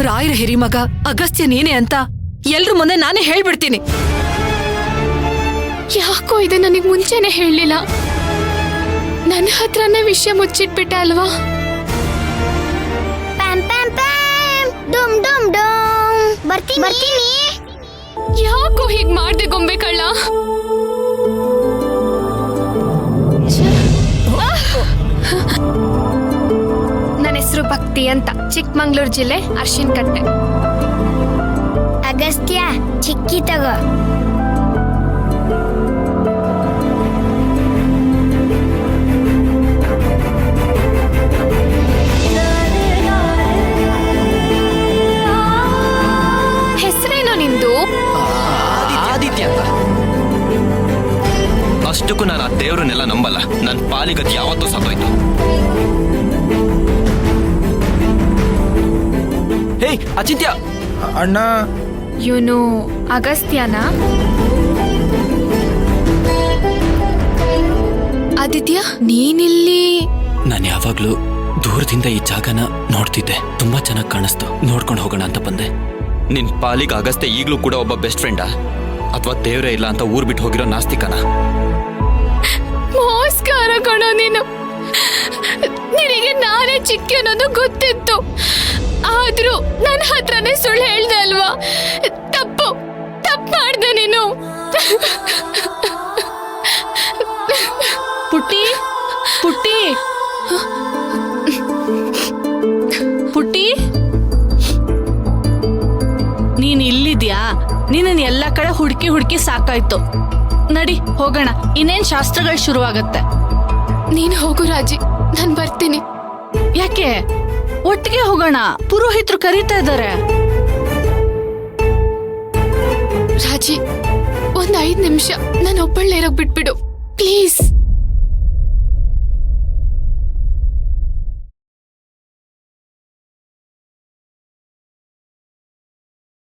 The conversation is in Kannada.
ರಾಯರ ಹಿರಿಮಗ ಅಗಸ್ತ್ಯ ನೀನೆ ಅಂತ ಎಲ್ರ ಮುಂದೆ ನಾನೇ ಹೇಳ್ಬಿಡ್ತೀನಿ. ಯಾಕೋ ಇದು ನನಗ್ ಮುಂಚೆನೆ ಹೇಳಲಿಲ್ಲ? ನನ್ನ ಹತ್ರನೇ ವಿಷಯ ಮುಚ್ಚಿಟ್ಬಿಟ್ಟೆ ಅಲ್ವಾ? ಬರ್ತೀನಿ. ಯಾಕೋ ಹೀಗ್ ಮಾಡ್ದೆ ಗೊಂಬೆ ಕಳ್ಳ? ನನ್ನ ಹೆಸರು ಭಕ್ತಿ ಅಂತ, ಚಿಕ್ಕಮಂಗ್ಳೂರ್ ಜಿಲ್ಲೆ ಅರ್ಶಿನ್ಕಟ್ಟೆ. ಅಗಸ್ತ್ಯ ಚಿಕ್ಕಿ ತಗೋ. ಹೆಸರೇನೋ ನಿಂದು? ಆದಿತ್ಯ ಅಂತ. ಅಷ್ಟಕ್ಕೂ ನಾನು ಆ ದೇವ್ರನ್ನೆಲ್ಲ ನಂಬಲ್ಲ. ನನ್ನ ಪಾಲಿಗತಿ ಯಾವತ್ತೂ ಸತ್ತೋಯ್ತು. ಹೇ ಅಚಿಂತ್ಯ ಅಣ್ಣ, ಇವನು ಅಗಸ್ತ್ಯನ? ಆದಿತ್ಯ ನೀನಿಲ್ಲಿ? ನಾನು ಯಾವಾಗ್ಲೂ ದೂರದಿಂದ ಈ ಜಾಗನ ನೋಡ್ತಿದ್ದೆ. ತುಂಬಾ ಚೆನ್ನಾಗಿ ಕಾಣಿಸ್ತು, ನೋಡ್ಕೊಂಡು ಹೋಗೋಣ ಅಂತ ಬಂದೆ. ನಿನ್ ಪಾಲಿಗೆ ಅಗಸ್ತ್ಯ ಈಗ್ಲೂ ಕೂಡ ಒಬ್ಬ ಬೆಸ್ಟ್ ಫ್ರೆಂಡಾ ಅಥವಾ ದೇವ್ರೇ ಇಲ್ಲ ಅಂತ ಊರ್ ಬಿಟ್ಟು ಹೋಗಿರೋ ನಾಸ್ತಿಕನ? ಮೋಸ್ಕಾರ ಕಣೋ ನೀನು. ನಿನಗೆ ನಾನೇ ಚಿಕ್ಕಿ ಅನ್ನೋದು ಗೊತ್ತಿತ್ತು, ಆದ್ರೂ ನನ್ನ ಹತ್ರನೇ ಸುಳ್ಳು ಹೇಳ್ದೆ ಅಲ್ವಾ? ತಪ್ಪು ಮಾಡ್ದೆ ನೀನು. ಪುಟ್ಟಿ ಪುಟ್ಟಿ ಪುಟ್ಟಿ, ನೀನ್ ಇಲ್ಲಿದ್ಯಾ? ನೀನನ್ ಎಲ್ಲಾ ಕಡೆ ಹುಡುಕಿ ಸಾಕಾಯ್ತು. ನಡಿ ಹೋಗೋಣ, ಇನ್ನೇನ್ ಶಾಸ್ತ್ರಗಳು ಶುರುವಾಗತ್ತೆ. ನೀನು ಹೋಗು ರಾಜಿ, ನಾನ್ ಬರ್ತೀನಿ. ಯಾಕೆ? ಒಟ್ಟಿಗೆ ಹೋಗೋಣ, ಪುರೋಹಿತರು ಕರೀತಾ ಇದ್ದಾರೆ. ರಾಜಿ, ಒಂದ್ 5 ನಿಮಿಷ ನಾನು ಒಬ್ಬಳೇ ಇರೋಕ್ ಬಿಟ್ಬಿಡು ಪ್ಲೀಸ್.